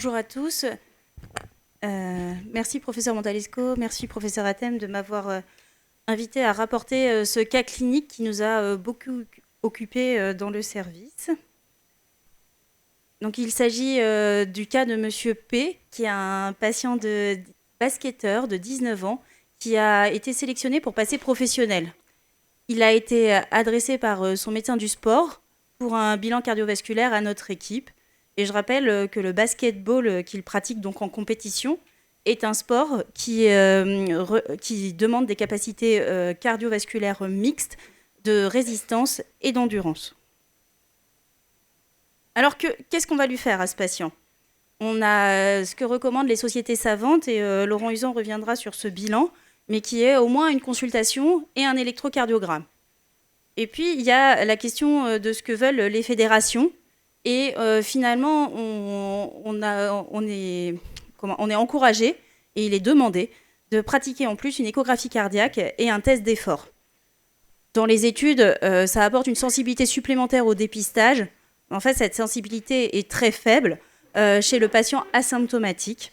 Bonjour à tous. Merci professeur Montalesco, merci professeur Atem de m'avoir invité à rapporter ce cas clinique qui nous a beaucoup occupé dans le service. Donc il s'agit du cas de monsieur P, qui est un patient de basketteur de 19 ans qui a été sélectionné pour passer professionnel. Il a été adressé par son médecin du sport pour un bilan cardiovasculaire à notre équipe. Et je rappelle que le basketball qu'il pratique donc en compétition est un sport qui demande des capacités cardiovasculaires mixtes de résistance et d'endurance. Alors qu'est-ce qu'on va lui faire à ce patient ? On a ce que recommandent les sociétés savantes, et Laurent Usan reviendra sur ce bilan, mais qui est au moins une consultation et un électrocardiogramme. Et puis, il y a la question de ce que veulent les fédérations. Et finalement, on est encouragé, et il est demandé, de pratiquer en plus une échographie cardiaque et un test d'effort. Dans les études, ça apporte une sensibilité supplémentaire au dépistage. En fait, cette sensibilité est très faible chez le patient asymptomatique.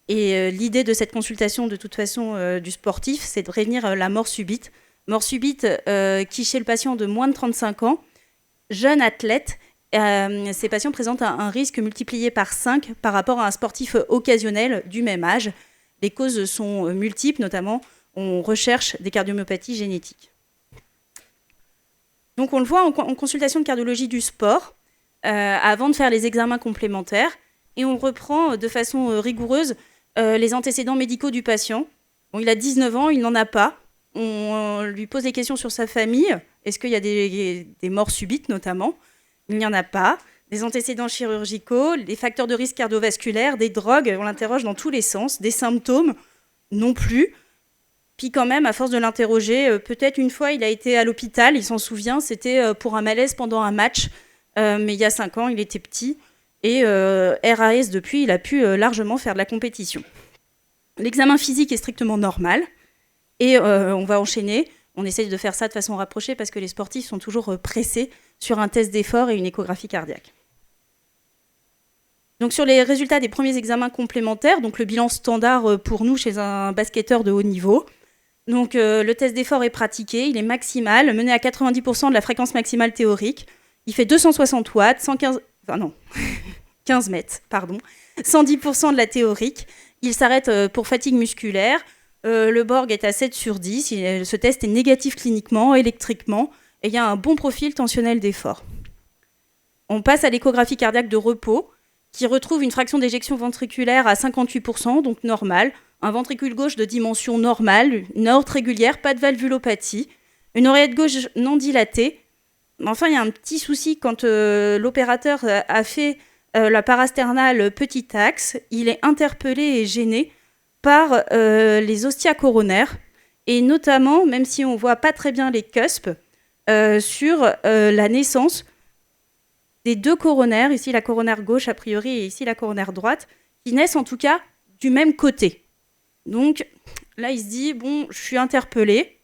Et l'idée de cette consultation, de toute façon, du sportif, c'est de prévenir la mort subite. Mort subite qui, chez le patient de moins de 35 ans, jeune athlète, ces patients présentent un risque multiplié par 5 par rapport à un sportif occasionnel du même âge. Les causes sont multiples, notamment on recherche des cardiomyopathies génétiques. Donc on le voit en consultation de cardiologie du sport, avant de faire les examens complémentaires, et on reprend de façon rigoureuse les antécédents médicaux du patient. Bon, il a 19 ans, il n'en a pas. On lui pose des questions sur sa famille. Est-ce qu'il y a des morts subites notamment ? Il n'y en a pas. Des antécédents chirurgicaux, des facteurs de risque cardiovasculaire, des drogues, on l'interroge dans tous les sens. Des symptômes, non plus. Puis quand même, à force de l'interroger, peut-être une fois, il a été à l'hôpital, il s'en souvient, c'était pour un malaise pendant un match. Mais il y a 5 ans, il était petit. Et RAS, depuis, il a pu largement faire de la compétition. L'examen physique est strictement normal. Et on va enchaîner. On essaye de faire ça de façon rapprochée parce que les sportifs sont toujours pressés sur un test d'effort et une échographie cardiaque. Donc sur les résultats des premiers examens complémentaires, donc le bilan standard pour nous chez un basketteur de haut niveau, donc le test d'effort est pratiqué, il est maximal, mené à 90% de la fréquence maximale théorique. Il fait 260 watts, 15 mètres, 110% de la théorique. Il s'arrête pour fatigue musculaire. Le Borg est à 7 sur 10. Ce test est négatif cliniquement, électriquement, et il y a un bon profil tensionnel d'effort. On passe à l'échographie cardiaque de repos, qui retrouve une fraction d'éjection ventriculaire à 58%, donc normale, un ventricule gauche de dimension normale, une aorte régulière, pas de valvulopathie, une oreillette gauche non dilatée. Enfin, il y a un petit souci quand l'opérateur a fait la parasternale petit axe, il est interpellé et gêné par les ostia coronaires, et notamment, même si on ne voit pas très bien les cuspes, sur la naissance des deux coronaires, ici la coronaire gauche a priori et ici la coronaire droite, qui naissent en tout cas du même côté. Donc là, il se dit, bon, je suis interpellé,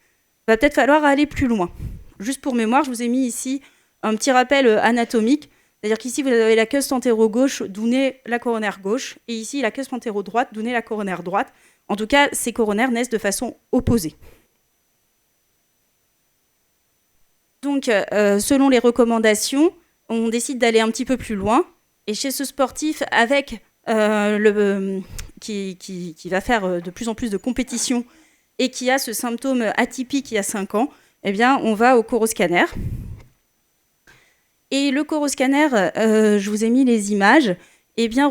va peut-être falloir aller plus loin. Juste pour mémoire, je vous ai mis ici un petit rappel anatomique, c'est-à-dire qu'ici, vous avez la cusp antéro-gauche, d'où naît la coronaire gauche, et ici, la cusp antéro-droite, d'où naît la coronaire droite. En tout cas, ces coronaires naissent de façon opposée. Donc, selon les recommandations, on décide d'aller un petit peu plus loin. Et chez ce sportif, avec qui va faire de plus en plus de compétitions et qui a ce symptôme atypique il y a 5 ans, eh bien, on va au coroscanner. Et le coroscanner, je vous ai mis les images, eh bien,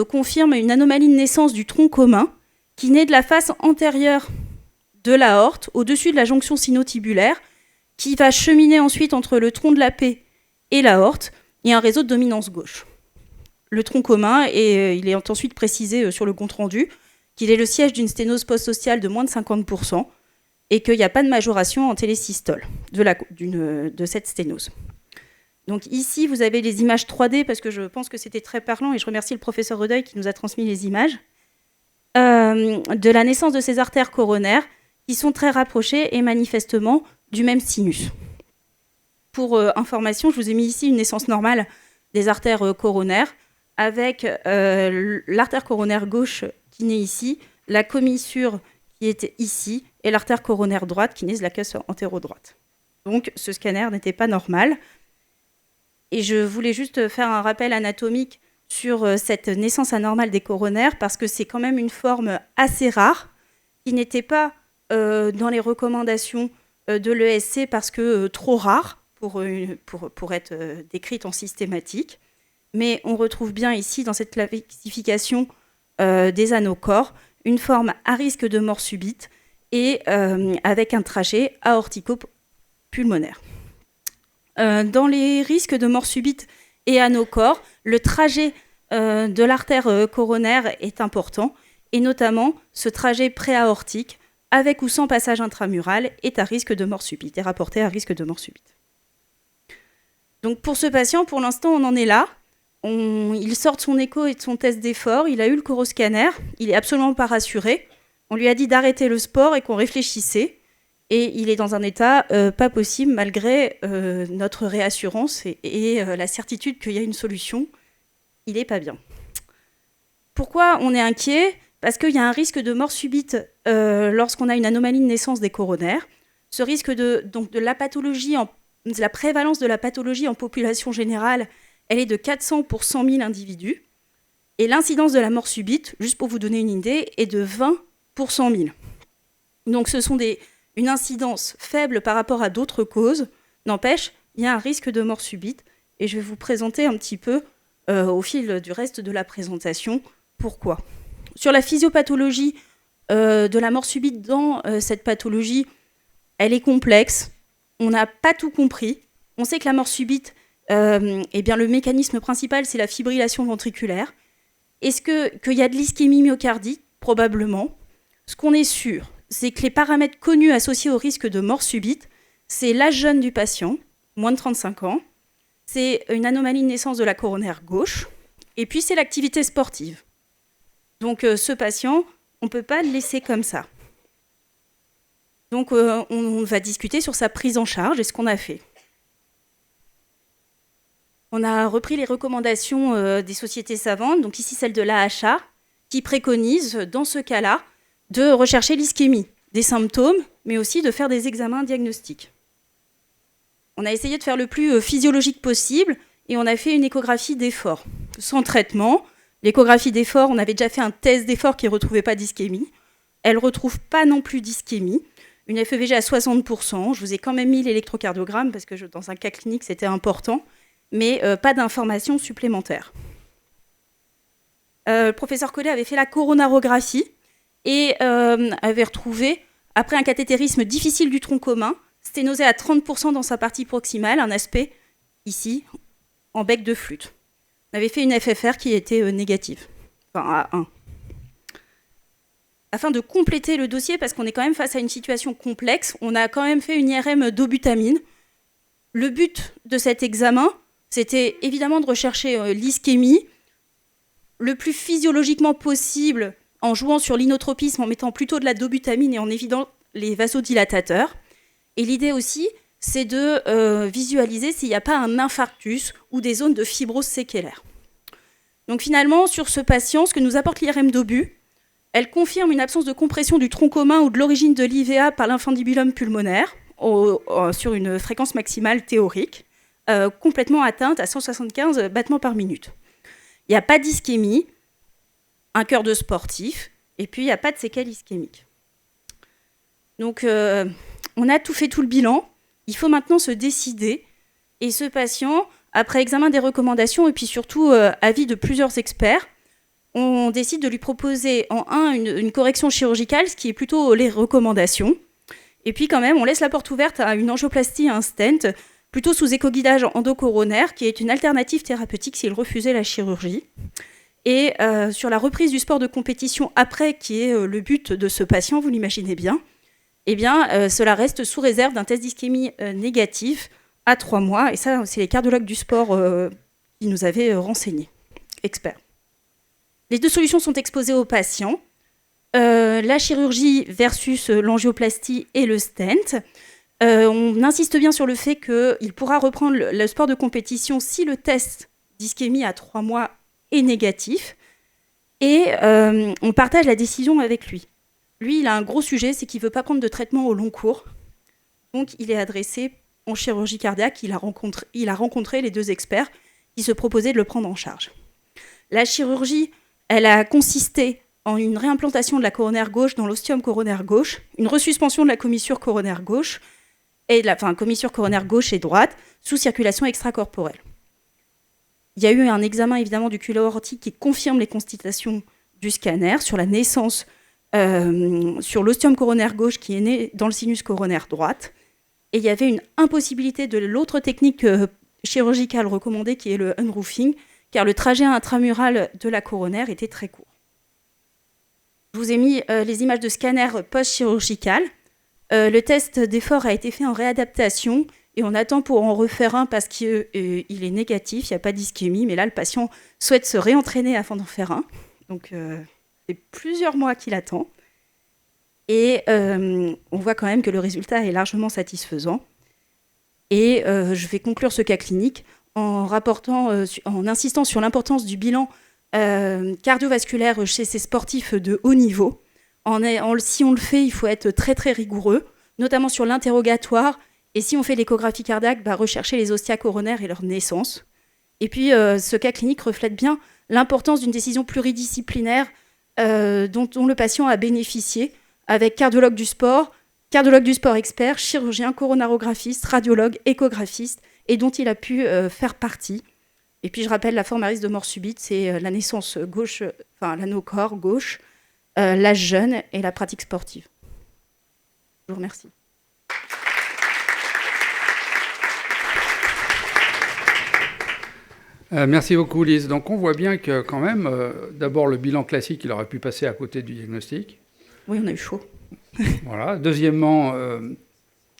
confirme une anomalie de naissance du tronc commun qui naît de la face antérieure de l'aorte, au-dessus de la jonction sinotibulaire, qui va cheminer ensuite entre le tronc de la paix et l'aorte, et un réseau de dominance gauche. Le tronc commun, et il est ensuite précisé sur le compte-rendu, qu'il est le siège d'une sténose post-ostiale de moins de 50%, et qu'il n'y a pas de majoration en télésystole de cette sténose. Donc ici, vous avez les images 3D, parce que je pense que c'était très parlant, et je remercie le professeur Redeuil qui nous a transmis les images, de la naissance de ces artères coronaires, qui sont très rapprochées et manifestement du même sinus. Pour information, je vous ai mis ici une naissance normale des artères coronaires. avec l'artère coronaire gauche qui naît ici, la commissure qui était ici, et l'artère coronaire droite qui naît de la caisse antéro-droite. Donc ce scanner n'était pas normal. Et je voulais juste faire un rappel anatomique sur cette naissance anormale des coronaires, parce que c'est quand même une forme assez rare, qui n'était pas dans les recommandations de l'ESC parce que trop rare pour être décrite en systématique. Mais on retrouve bien ici, dans cette classification des anocorps, une forme à risque de mort subite et avec un trajet aortico-pulmonaire. Dans les risques de mort subite et anocorps, le trajet de l'artère coronaire est important, et notamment ce trajet préaortique, avec ou sans passage intramural, est à risque de mort subite, est rapporté à risque de mort subite. Donc pour ce patient, pour l'instant, on en est là. Il sort de son écho et de son test d'effort, il a eu le coroscanner, il n'est absolument pas rassuré. On lui a dit d'arrêter le sport et qu'on réfléchissait. Et il est dans un état pas possible malgré notre réassurance et la certitude qu'il y a une solution. Il n'est pas bien. Pourquoi on est inquiet ? Parce qu'il y a un risque de mort subite lorsqu'on a une anomalie de naissance des coronaires. Ce risque de la prévalence de la pathologie en population générale, elle est de 400 pour 100 000 individus. Et l'incidence de la mort subite, juste pour vous donner une idée, est de 20 pour 100 000. Donc ce sont une incidence faible par rapport à d'autres causes. N'empêche, il y a un risque de mort subite. Et je vais vous présenter un petit peu, au fil du reste de la présentation, pourquoi. Sur la physiopathologie de la mort subite dans cette pathologie, elle est complexe. On n'a pas tout compris. On sait que la mort subite, le mécanisme principal, c'est la fibrillation ventriculaire. Est-ce qu'il y a de l'ischémie myocardique ? Probablement. Ce qu'on est sûr, c'est que les paramètres connus associés au risque de mort subite, c'est l'âge jeune du patient, moins de 35 ans, c'est une anomalie de naissance de la coronaire gauche, et puis c'est l'activité sportive. Donc ce patient, on ne peut pas le laisser comme ça. Donc on va discuter sur sa prise en charge et ce qu'on a fait. On a repris les recommandations des sociétés savantes, donc ici celle de l'AHA, qui préconise, dans ce cas-là, de rechercher l'ischémie, des symptômes, mais aussi de faire des examens diagnostiques. On a essayé de faire le plus physiologique possible et on a fait une échographie d'effort. Sans traitement, l'échographie d'effort, on avait déjà fait un test d'effort qui ne retrouvait pas d'ischémie. Elle ne retrouve pas non plus d'ischémie. Une FEVG à 60%. Je vous ai quand même mis l'électrocardiogramme parce que dans un cas clinique, c'était important, mais pas d'informations supplémentaires. Le professeur Collet avait fait la coronarographie et avait retrouvé, après un cathétérisme difficile du tronc commun, sténosé à 30% dans sa partie proximale, un aspect, ici, en bec de flûte. On avait fait une FFR qui était négative, enfin à 1. Afin de compléter le dossier, parce qu'on est quand même face à une situation complexe, on a quand même fait une IRM d'obutamine. Le but de cet examen, c'était évidemment de rechercher l'ischémie, le plus physiologiquement possible, en jouant sur l'inotropisme, en mettant plutôt de la dobutamine et en évitant les vasodilatateurs. Et l'idée aussi, c'est de visualiser s'il n'y a pas un infarctus ou des zones de fibrose séquelaire. Donc finalement, sur ce patient, ce que nous apporte l'IRM d'obus, elle confirme une absence de compression du tronc commun ou de l'origine de l'IVA par l'infundibulum pulmonaire sur une fréquence maximale théorique, complètement atteinte à 175 battements par minute. Il n'y a pas d'ischémie, un cœur de sportif, et puis il n'y a pas de séquelles ischémiques. Donc on a tout fait, tout le bilan. Il faut maintenant se décider. Et ce patient, après examen des recommandations et puis surtout avis de plusieurs experts, on décide de lui proposer en une correction chirurgicale, ce qui est plutôt les recommandations. Et puis quand même, on laisse la porte ouverte à une angioplastie, à un stent, plutôt sous écoguidage endocoronaire, qui est une alternative thérapeutique s'il refusait la chirurgie. Et sur la reprise du sport de compétition après, qui est le but de ce patient, vous l'imaginez bien, eh bien, cela reste sous réserve d'un test d'ischémie négatif à 3 mois. Et ça, c'est les cardiologues du sport qui nous avaient renseignés, experts. Les deux solutions sont exposées aux patients. La chirurgie versus l'angioplastie et le stent. On insiste bien sur le fait qu'il pourra reprendre le sport de compétition si le test d'ischémie à 3 mois est négatif. Et on partage la décision avec lui. Lui, il a un gros sujet, c'est qu'il ne veut pas prendre de traitement au long cours. Donc, il est adressé en chirurgie cardiaque. Il a rencontré les 2 experts qui se proposaient de le prendre en charge. La chirurgie, elle a consisté en une réimplantation de la coronaire gauche dans l'ostium coronaire gauche, une resuspension de la commissure coronaire gauche, commissure coronaire gauche et droite, sous circulation extracorporelle. Il y a eu un examen évidemment du culotte aortique qui confirme les constatations du scanner sur la naissance, sur l'ostium coronaire gauche qui est né dans le sinus coronaire droite. Et il y avait une impossibilité de l'autre technique chirurgicale recommandée qui est le unroofing, car le trajet intramural de la coronaire était très court. Je vous ai mis les images de scanner post-chirurgical. Le test d'effort a été fait en réadaptation et on attend pour en refaire un parce qu'il est négatif, il n'y a pas d'ischémie, mais là, le patient souhaite se réentraîner afin d'en faire un. Donc, c'est plusieurs mois qu'il attend. Et on voit quand même que le résultat est largement satisfaisant. Et je vais conclure ce cas clinique en insistant sur l'importance du bilan cardiovasculaire chez ces sportifs de haut niveau. Si on le fait, il faut être très très rigoureux, notamment sur l'interrogatoire. Et si on fait l'échographie cardiaque, rechercher les ostia coronaires et leur naissance. Et puis, ce cas clinique reflète bien l'importance d'une décision pluridisciplinaire dont le patient a bénéficié, avec cardiologue du sport expert, chirurgien, coronarographiste, radiologue, échographiste, et dont il a pu faire partie. Et puis, je rappelle, la forme à risque de mort subite, c'est la naissance gauche, l'anocorps gauche, l'âge jeune et la pratique sportive. Je vous remercie. Merci beaucoup, Lise. Donc, on voit bien que, quand même, d'abord, le bilan classique, il aurait pu passer à côté du diagnostic. Oui, on a eu chaud. Voilà. Deuxièmement,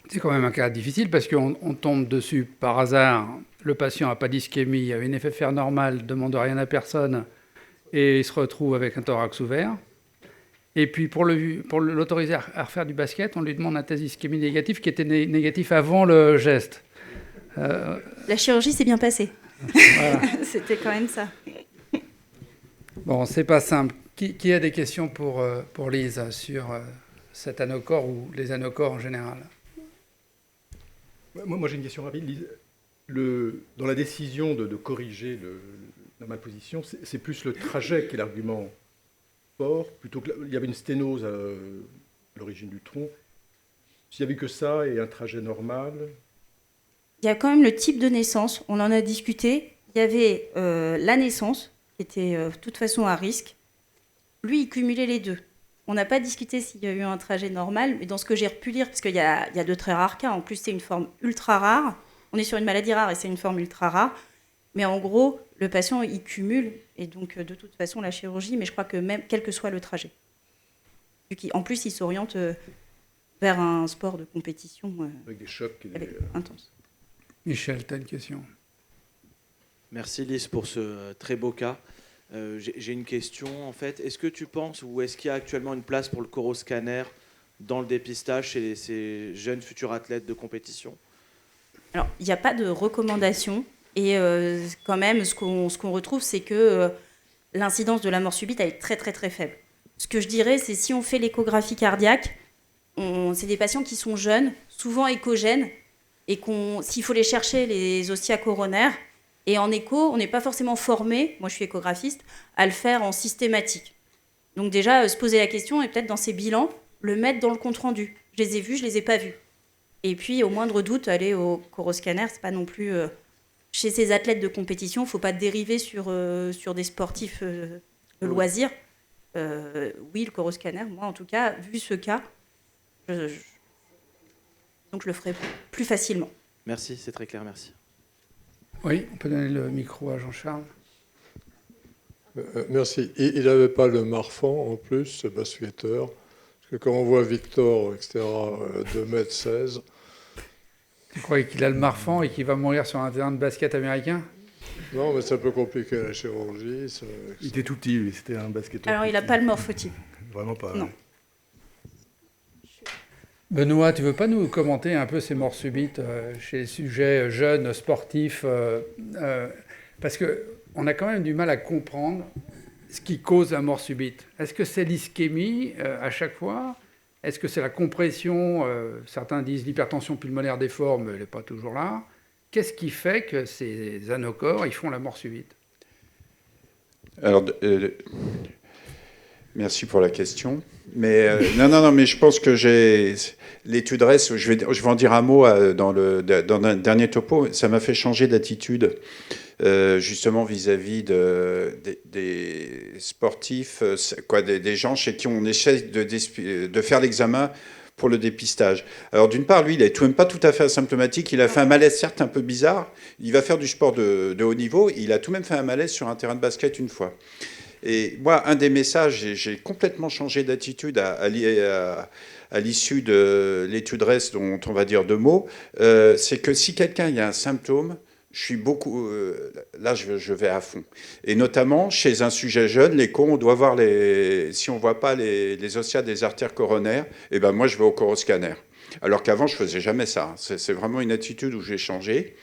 c'est quand même un cas difficile parce qu'on tombe dessus par hasard. Le patient n'a pas d'ischémie, a une FFR normale, ne demande rien à personne et il se retrouve avec un thorax ouvert. Et puis, pour l'autoriser à refaire du basket, on lui demande un test d'ischémie négatif qui était négatif avant le geste. La chirurgie s'est bien passée. Voilà. C'était quand même ça. Bon, c'est pas simple. Qui a des questions pour Lise sur cet anocorps ou les anocorps en général? Moi j'ai une question rapide. Lise. Dans la décision de corriger la malposition, c'est plus le trajet qui est l'argument fort, plutôt que il y avait une sténose à l'origine du tronc. S'il n'y avait que ça et un trajet normal... Il y a quand même le type de naissance, on en a discuté. Il y avait la naissance, qui était de toute façon à risque. Lui, il cumulait les deux. On n'a pas discuté s'il y a eu un trajet normal, mais dans ce que j'ai pu lire, parce qu'il y a de très rares cas, en plus c'est une forme ultra rare, on est sur une maladie rare et c'est une forme ultra rare, mais en gros, le patient, il cumule, et donc de toute façon, la chirurgie, mais je crois que même, quel que soit le trajet. En plus, il s'oriente vers un sport de compétition avec des chocs intenses. Michel, tu as une question? Merci Lise pour ce très beau cas. J'ai une question en fait. Est-ce que tu penses ou est-ce qu'il y a actuellement une place pour le coroscanner dans le dépistage chez ces jeunes futurs athlètes de compétition? Alors, il n'y a pas de recommandation et quand même, ce qu'on retrouve, c'est que l'incidence de la mort subite elle est très très très faible. Ce que je dirais, c'est si on fait l'échographie cardiaque, c'est des patients qui sont jeunes, souvent échogènes, et s'il faut les chercher, les ostia coronaires, et en écho, on n'est pas forcément formé, moi je suis échographiste, à le faire en systématique. Donc déjà, se poser la question, et peut-être dans ces bilans, le mettre dans le compte-rendu. Je les ai vus, je les ai pas vus. Et puis, au moindre doute, aller au coroscanner, c'est pas non plus... chez ces athlètes de compétition, il ne faut pas dériver sur des sportifs de loisirs. Oui, le coroscanner, moi en tout cas, vu ce cas, donc je le ferai plus facilement. Merci, c'est très clair, merci. Oui, on peut donner le micro à Jean-Charles. Merci. Il n'avait pas le Marfan en plus, ce basketteur. Parce que quand on voit Victor, etc., 2,16 m. Tu croyais qu'il a le Marfan et qu'il va mourir sur un terrain de basket américain? Non, mais ça peut compliquer la chirurgie. Il était tout petit, lui. C'était un basketteur. Alors, il n'a pas le morphotype. Vraiment pas. Non. Benoît, tu veux pas nous commenter un peu ces morts subites chez les sujets jeunes, sportifs parce que on a quand même du mal à comprendre ce qui cause la mort subite. Est-ce que c'est l'ischémie à chaque fois? Est-ce que c'est la compression? Certains disent l'hypertension pulmonaire d'effort, mais elle n'est pas toujours là. Qu'est-ce qui fait que ces anocorps, ils font la mort subite? Alors, merci pour la question. Mais non, mais je pense que l'étude REST, je vais en dire un mot dans un dernier topo. Ça m'a fait changer d'attitude, justement vis-à-vis des sportifs, des gens chez qui on essaie de faire l'examen pour le dépistage. Alors d'une part, lui, il n'est tout de même pas tout à fait asymptomatique. Il a fait un malaise, certes, un peu bizarre. Il va faire du sport de haut niveau. Il a tout de même fait un malaise sur un terrain de basket une fois. Et moi, un des messages, j'ai complètement changé d'attitude à l'issue de l'étude REST, dont on va dire 2 mots, c'est que si quelqu'un y a un symptôme, je suis beaucoup... là, je vais à fond. Et notamment, chez un sujet jeune, l'écho, on doit voir si on ne voit pas les osseillats des artères coronaires, et ben moi, je vais au coroscanner. Alors qu'avant, je ne faisais jamais ça. C'est vraiment une attitude où j'ai changé.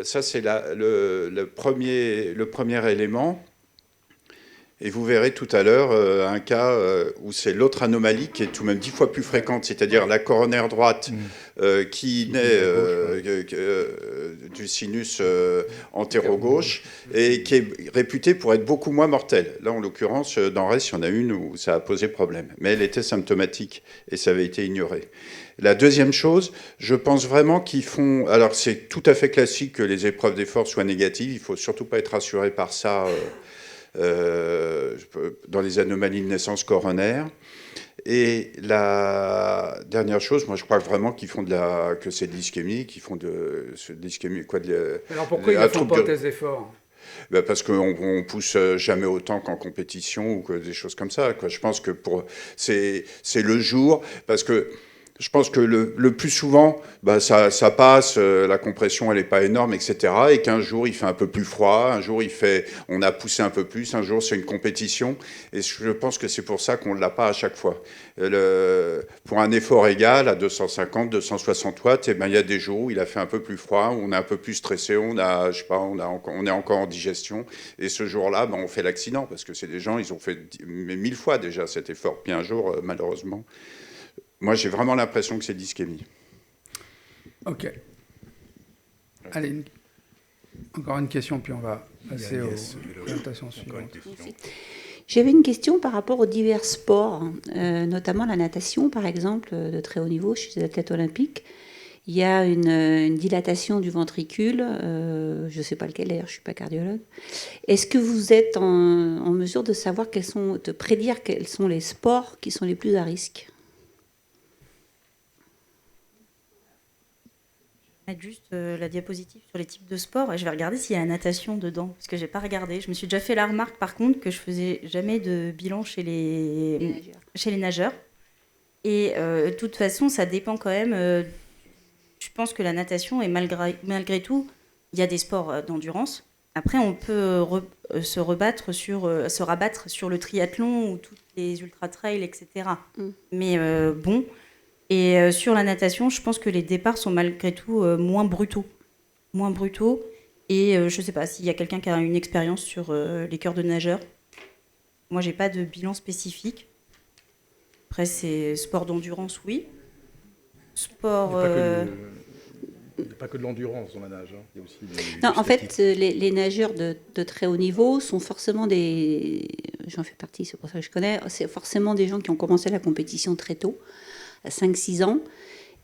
Ça, c'est le premier élément. Et vous verrez tout à l'heure un cas où c'est l'autre anomalie qui est tout de même 10 fois plus fréquente, c'est-à-dire la coronaire droite qui naît du sinus antéro-gauche et qui est réputée pour être beaucoup moins mortelle. Là, en l'occurrence, dans REST, il y en a une où ça a posé problème. Mais elle était symptomatique et ça avait été ignoré. La deuxième chose, je pense vraiment qu'ils font... Alors, c'est tout à fait classique que les épreuves d'effort soient négatives. Il ne faut surtout pas être rassuré par ça... dans les anomalies de naissance coronaire. Et la dernière chose, moi je crois vraiment qu'ils font que c'est de l'ischémie, qu'ils font de l'ischémie, Alors pourquoi ils ne font pas des efforts? Parce qu'on pousse jamais autant qu'en compétition ou que des choses comme ça. Je pense que c'est le jour, parce que je pense que le plus souvent, ça passe, la compression elle n'est pas énorme, etc. Et qu'un jour il fait un peu plus froid, un jour on a poussé un peu plus, un jour c'est une compétition. Et je pense que c'est pour ça qu'on ne l'a pas à chaque fois. Pour un effort égal à 250, 260 watts, il y a des jours où il a fait un peu plus froid, où on est un peu plus stressé, on est encore en digestion. Et ce jour-là, on fait l'accident, parce que c'est des gens, ils ont fait 1000 fois déjà cet effort. Puis un jour, malheureusement... Moi, j'ai vraiment l'impression que c'est d'ischémie. OK. Allez, encore une question, puis on va passer aux présentations suivantes. J'avais une question par rapport aux divers sports, notamment la natation, par exemple, de très haut niveau chez les athlètes olympiques. Il y a une dilatation du ventricule, je ne sais pas lequel d'ailleurs, je ne suis pas cardiologue. Est-ce que vous êtes en mesure de savoir de prédire quels sont les sports qui sont les plus à risque ? Mettre juste la diapositive sur les types de sports et je vais regarder s'il y a la natation dedans parce que j'ai pas regardé. Je me suis déjà fait la remarque par contre que je faisais jamais de bilan chez les nageurs. Et de toute façon, ça dépend quand même. Je pense que la natation est malgré tout, il y a des sports d'endurance. Après, on peut se rabattre sur le triathlon ou toutes les ultra-trails, etc. Mais bon. Et sur la natation, je pense que les départs sont malgré tout moins brutaux. Et je ne sais pas s'il y a quelqu'un qui a une expérience sur les cœurs de nageurs. Moi, je n'ai pas de bilan spécifique. Après, c'est sport d'endurance, oui. Sport... Il n'y a pas que de l'endurance dans la nage. Il y a aussi non, en fait, les nageurs de très haut niveau sont forcément des... J'en fais partie, c'est pour ça que je connais. C'est forcément des gens qui ont commencé la compétition très tôt, à 5-6 ans,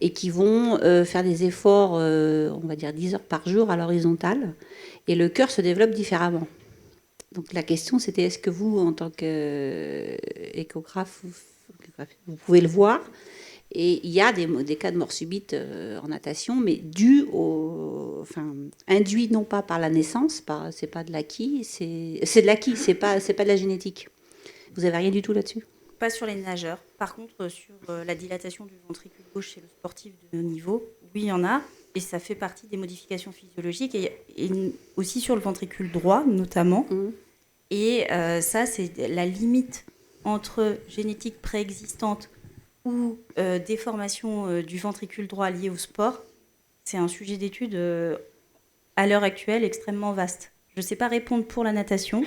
et qui vont faire des efforts, on va dire 10 heures par jour à l'horizontale, et le cœur se développe différemment. Donc la question, c'était est-ce que vous, en tant qu'échographe, vous pouvez le voir? Et il y a des cas de mort subite en natation, mais induit non pas par la naissance, c'est pas de l'acquis, c'est de l'acquis, c'est pas de la génétique. Vous avez rien du tout là-dessus? Pas sur les nageurs. Par contre, sur la dilatation du ventricule gauche chez le sportif de haut niveau, oui, il y en a. Et ça fait partie des modifications physiologiques. Et aussi sur le ventricule droit, notamment. Et ça, c'est la limite entre génétique préexistante ou déformation du ventricule droit liée au sport. C'est un sujet d'étude, à l'heure actuelle, extrêmement vaste. Je ne sais pas répondre pour la natation,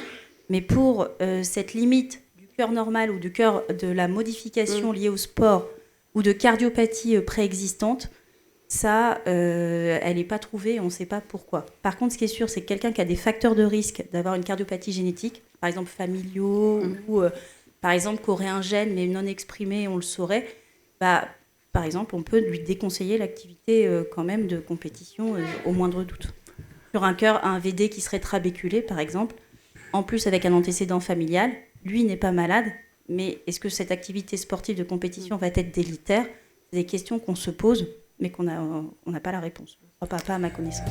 mais pour cette limite du cœur normal ou du cœur de la modification liée au sport ou de cardiopathie préexistante, ça, elle n'est pas trouvée, on ne sait pas pourquoi. Par contre, ce qui est sûr, c'est que quelqu'un qui a des facteurs de risque d'avoir une cardiopathie génétique, par exemple familiaux, ou par exemple qui aurait un gène mais non exprimé, on le saurait, par exemple, on peut lui déconseiller l'activité quand même de compétition au moindre doute. Sur un cœur, un VD qui serait trabéculé, par exemple, en plus avec un antécédent familial, lui n'est pas malade, mais est-ce que cette activité sportive de compétition va être délétère ? C'est des questions qu'on se pose, mais qu'on n'a pas la réponse. Pas à ma connaissance.